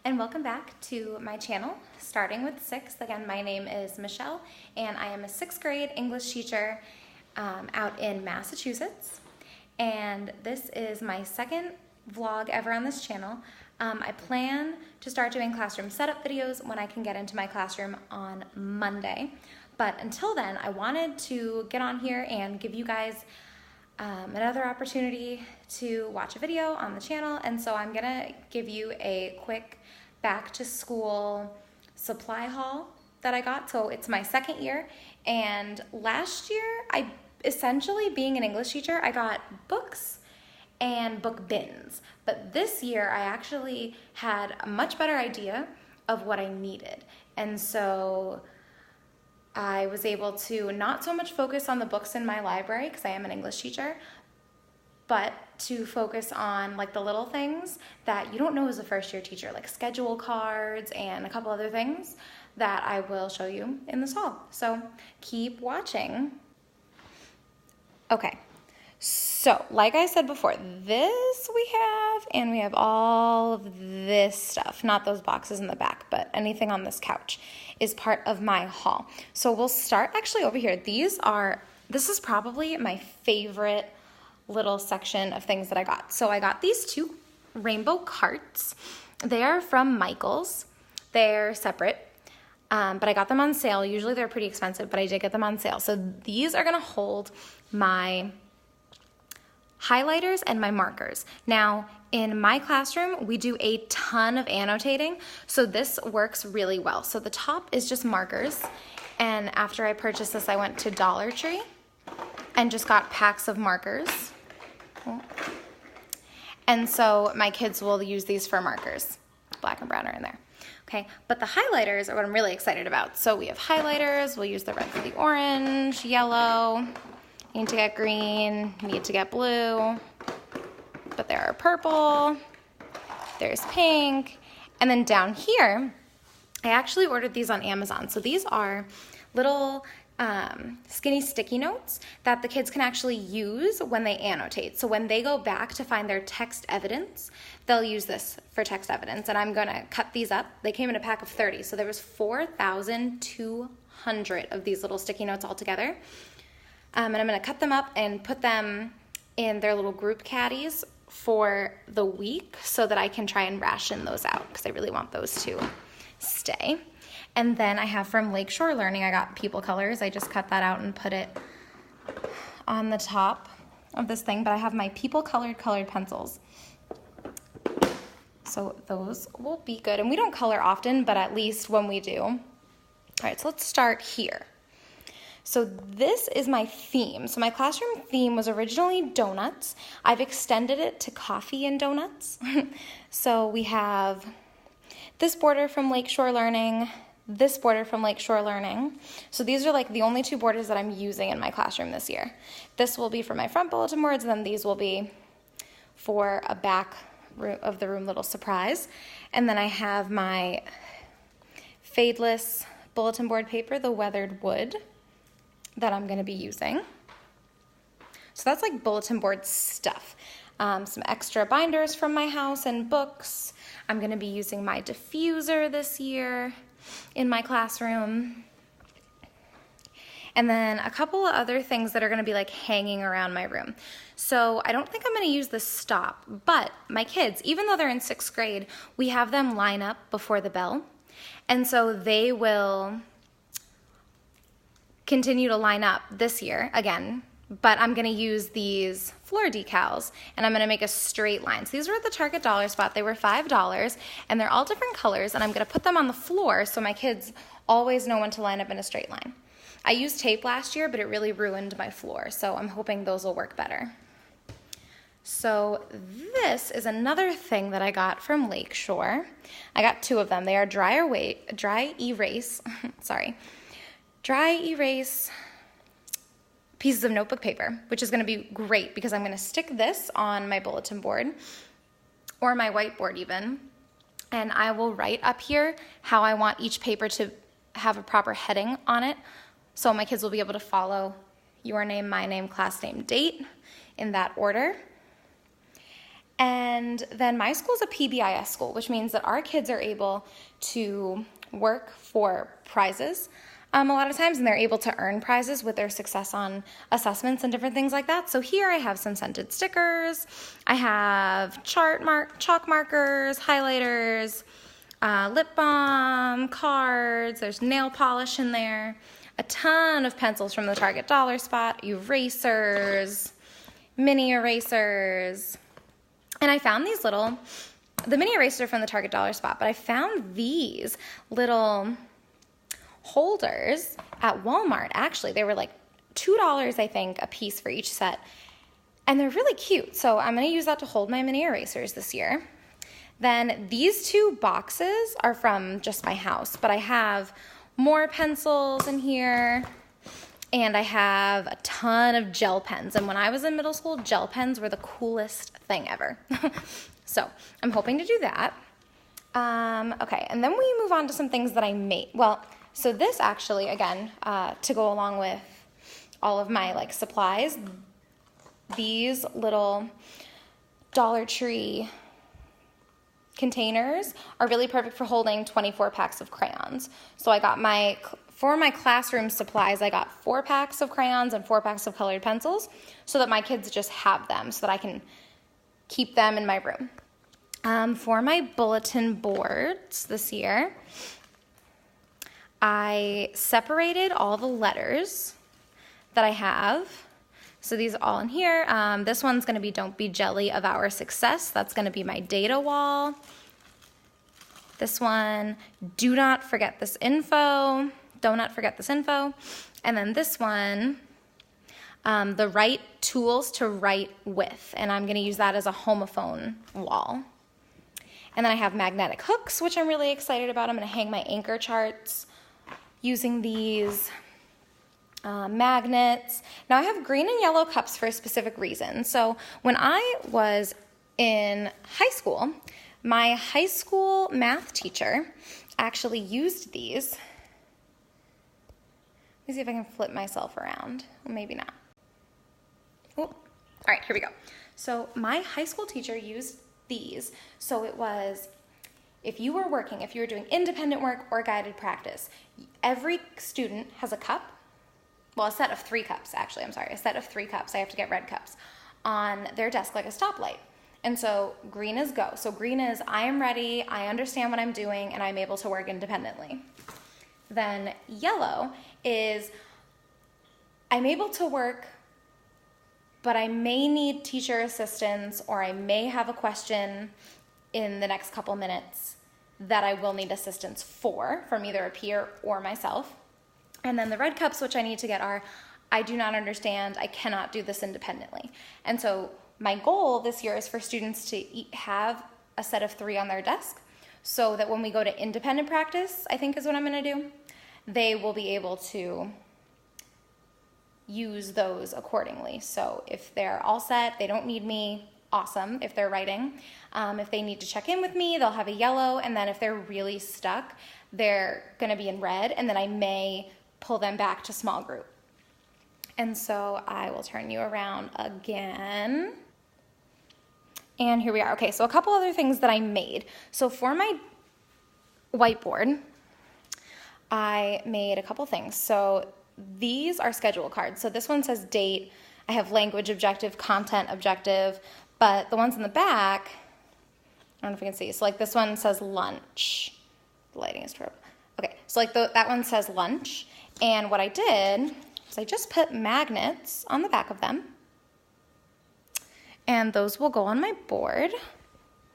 and welcome back to my channel, Starting with Six. Again, my name is Michelle, and I am a sixth grade English teacher out in Massachusetts. And this is my second vlog ever on this channel. I plan to start doing classroom setup videos when I can get into my classroom on Monday. But until then, I wanted to get on here and give you guys another opportunity to watch a video on the channel, and so I'm gonna give you a quick back to school supply haul that I got. So it's my second year, and last year I essentially, being an English teacher, I got books and book bins, but this year I actually had a much better idea of what I needed, and so I was able to not so much focus on the books in my library because I am an English teacher, but to focus on like the little things that you don't know as a first year teacher, like schedule cards and a couple other things that I will show you in this haul. So keep watching. Okay, so like I said before, this we have, and we have all of this stuff, not those boxes in the back, but anything on this couch is part of my haul. So we'll start actually over here. This is probably my favorite little section of things that I got. So I got these two rainbow carts. They are from Michaels. They're separate, but I got them on sale. Usually they're pretty expensive, but I did get them on sale. So these are gonna hold my highlighters and my markers. Now, in my classroom, we do a ton of annotating, so this works really well. So the top is just markers, and after I purchased this, I went to Dollar Tree and just got packs of markers. And so my kids will use these for markers. Black and brown are in there. Okay, but the highlighters are what I'm really excited about. So we have highlighters, we'll use the red for the orange, yellow, need to get green, need to get blue, but there are purple, there's pink, and then down here, I actually ordered these on Amazon. So these are little skinny sticky notes that the kids can actually use when they annotate. So when they go back to find their text evidence, they'll use this for text evidence, and I'm gonna cut these up. They came in a pack of 30, so there was 4,200 of these little sticky notes all together. And I'm gonna cut them up and put them in their little group caddies for the week so that I can try and ration those out because I really want those to stay. And then I have from Lakeshore Learning, I got People Colors. I just cut that out and put it on the top of this thing, but I have my People colored pencils. So those will be good. And we don't color often, but at least when we do. All right, so let's start here. So this is my theme. So my classroom theme was originally donuts. I've extended it to coffee and donuts. So we have this border from Lakeshore Learning, this border from Lakeshore Learning. So these are like the only two borders that I'm using in my classroom this year. This will be for my front bulletin boards, and then these will be for a back of the room little surprise. And then I have my fadeless bulletin board paper, the weathered wood, that I'm gonna be using. So that's like bulletin board stuff. Some extra binders from my house and books. I'm gonna be using my diffuser this year in my classroom. And then a couple of other things that are gonna be like hanging around my room. So I don't think I'm gonna use the stop, but my kids, even though they're in sixth grade, we have them line up before the bell. And so they will continue to line up this year again, but I'm gonna use these floor decals and I'm gonna make a straight line. So these were at the Target Dollar Spot. They were $5 and they're all different colors, and I'm gonna put them on the floor so my kids always know when to line up in a straight line. I used tape last year, but it really ruined my floor, so I'm hoping those will work better. So this is another thing that I got from Lakeshore. I got two of them. They are dry erase pieces of notebook paper, which is going to be great because I'm going to stick this on my bulletin board or my whiteboard even, and I will write up here how I want each paper to have a proper heading on it, so my kids will be able to follow your name, my name, class name, date in that order. And then my school is a PBIS school, which means that our kids are able to work for prizes a lot of times, and they're able to earn prizes with their success on assessments and different things like that. So here I have some scented stickers, I have chalk markers, highlighters, lip balm, cards, there's nail polish in there, a ton of pencils from the Target Dollar Spot, erasers, mini erasers. And I found these the mini eraser from the Target Dollar Spot, but I found these little holders at Walmart. Actually, they were like $2, I think, a piece for each set. And they're really cute. So I'm going to use that to hold my mini erasers this year. Then these two boxes are from just my house, but I have more pencils in here. And I have a ton of gel pens. And when I was in middle school, gel pens were the coolest thing ever. So I'm hoping to do that. Okay, and then we move on to some things that I made. Well, so this actually, again, to go along with all of my supplies, these little Dollar Tree containers are really perfect for holding 24 packs of crayons. So I got for my classroom supplies, I got 4 packs of crayons and 4 packs of colored pencils so that my kids just have them so that I can keep them in my room. For my bulletin boards this year, I separated all the letters that I have. So these are all in here. This one's going to be Don't Be Jelly of Our Success. That's going to be my data wall. This one, Do Not Forget This Info. Do not forget this info. And then this one, the right tools to write with. And I'm going to use that as a homophone wall. And then I have magnetic hooks, which I'm really excited about. I'm going to hang my anchor charts using these magnets. Now I have green and yellow cups for a specific reason. So when I was in high school, my high school math teacher actually used these. Let me see if I can flip myself around. Well, maybe not. Oh, all right, here we go. So my high school teacher used these. So it was, if you were doing independent work or guided practice, every student has a cup. Well, a set of 3 cups, actually. I'm sorry, a set of 3 cups. I have to get red cups on their desk like a stoplight. And so green is go. So green is I am ready, I understand what I'm doing, and I'm able to work independently. Then yellow is I'm able to work, but I may need teacher assistance, or I may have a question in the next couple minutes that I will need assistance from either a peer or myself. And then the red cups, which I need to get, are I do not understand, I cannot do this independently. And so my goal this year is for students to have a set of 3 on their desk so that when we go to independent practice, I think is what I'm going to do, they will be able to use those accordingly. So if they're all set, they don't need me, awesome. If they're writing, if they need to check in with me, they'll have a yellow. And then if they're really stuck, they're going to be in red. And then I may pull them back to small group. And so I will turn you around again. And here we are. Okay, so a couple other things that I made. So for my whiteboard, I made a couple things. So these are schedule cards. So this one says date. I have language objective, content objective, but the ones in the back, I don't know if you can see. So this one says lunch. The lighting is terrible. Okay, so that one says lunch. And what I did is I just put magnets on the back of them. And those will go on my board.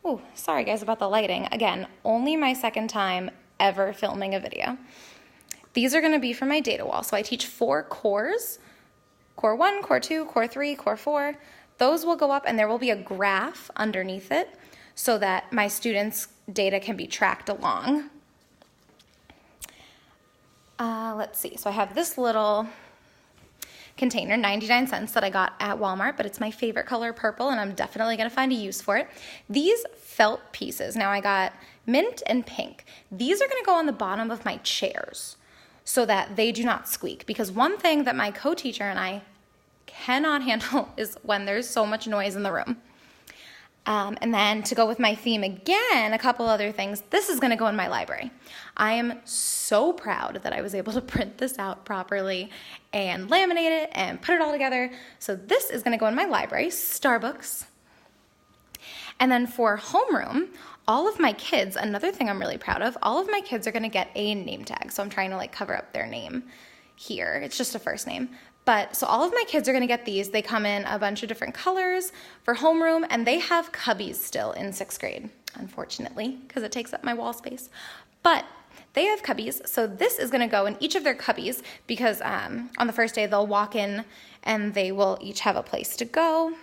Oh, sorry guys about the lighting. Again, only my second time ever filming a video. These are going to be for my data wall. So I teach 4 cores, core 1, core 2, core 3, core 4. Those will go up and there will be a graph underneath it so that my students' data can be tracked along. Let's see. So I have this little container, 99 cents, that I got at Walmart, but it's my favorite color, purple, and I'm definitely going to find a use for it. These felt pieces, now I got mint and pink. These are going to go on the bottom of my chairs so that they do not squeak, because one thing that my co-teacher and I cannot handle is when there's so much noise in the room. And then to go with my theme again, a couple other things. This is going to go in my library. I am so proud that I was able to print this out properly and laminate it and put it all together. So this is going to go in my library, Starbooks. And then for homeroom, all of my kids, another thing I'm really proud of, all of my kids are going to get a name tag. So I'm trying to like cover up their name here. It's just a first name. But so all of my kids are going to get these. They come in a bunch of different colors for homeroom, and they have cubbies still in 6th grade, unfortunately, because it takes up my wall space. But they have cubbies, so this is going to go in each of their cubbies because on the first day they'll walk in and they will each have a place to go.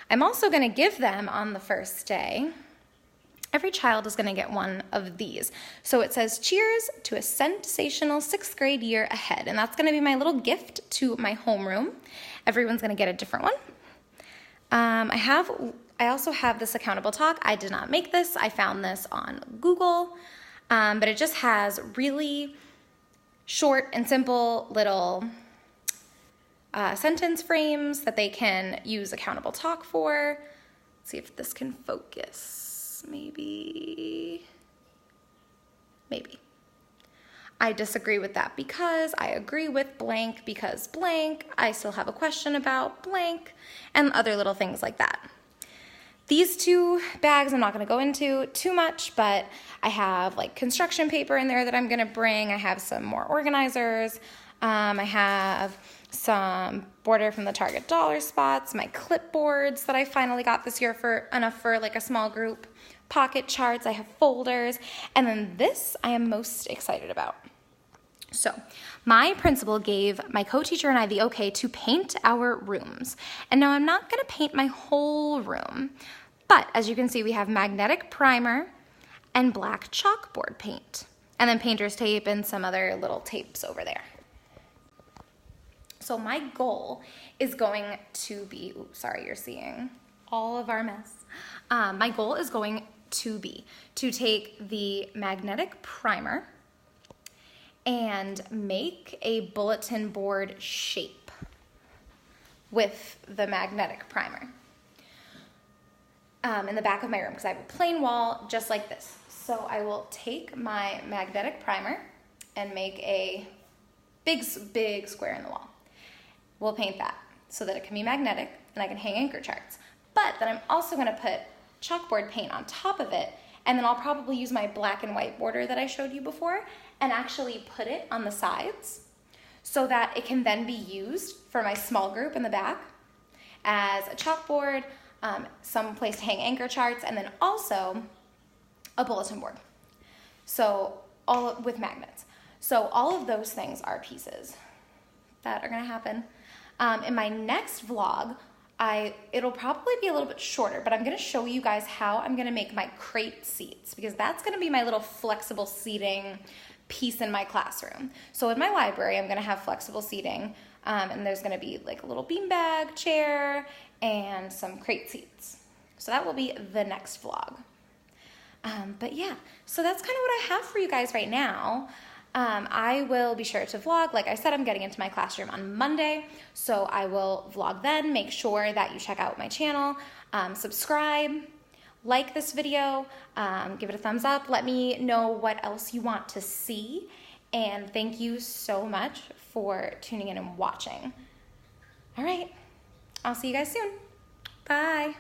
I'm also going to give them on the first day, every child is going to get one of these. So it says, cheers to a sensational 6th grade year ahead. And that's going to be my little gift to my homeroom. Everyone's going to get a different one. I also have this accountable talk. I did not make this. I found this on Google. But it just has really short and simple little sentence frames that they can use accountable talk for. Let's see if this can focus. Maybe. I disagree with that because I agree with blank because blank. I still have a question about blank and other little things like that. These 2 bags I'm not going to go into too much, but I have like construction paper in there that I'm going to bring. I have some more organizers. I have some border from the Target dollar spots, my clipboards that I finally got this year for enough for like a small group, pocket charts, I have folders, and then this I am most excited about. So my principal gave my co-teacher and I the okay to paint our rooms. And now I'm not going to paint my whole room, but as you can see, we have magnetic primer and black chalkboard paint, and then painter's tape and some other little tapes over there. So my goal is going to be, oops, sorry, you're seeing all of our mess. My goal is going to be to take the magnetic primer and make a bulletin board shape with the magnetic primer in the back of my room because I have a plain wall just like this. So I will take my magnetic primer and make a big square in the wall. We'll paint that so that it can be magnetic and I can hang anchor charts. But then I'm also going to put chalkboard paint on top of it, and then I'll probably use my black and white border that I showed you before and actually put it on the sides so that it can then be used for my small group in the back as a chalkboard, some place to hang anchor charts, and then also a bulletin board. So all with magnets. So all of those things are pieces that are going to happen. In my next vlog, it'll probably be a little bit shorter, but I'm going to show you guys how I'm going to make my crate seats because that's going to be my little flexible seating piece in my classroom. So in my library, I'm going to have flexible seating, and there's going to be like a little beanbag chair and some crate seats. So that will be the next vlog. But yeah, so that's kind of what I have for you guys right now. I will be sure to vlog. Like I said, I'm getting into my classroom on Monday, so I will vlog then. Make sure that you check out my channel, subscribe, like this video, give it a thumbs up. Let me know what else you want to see, and thank you so much for tuning in and watching. All right, I'll see you guys soon. Bye.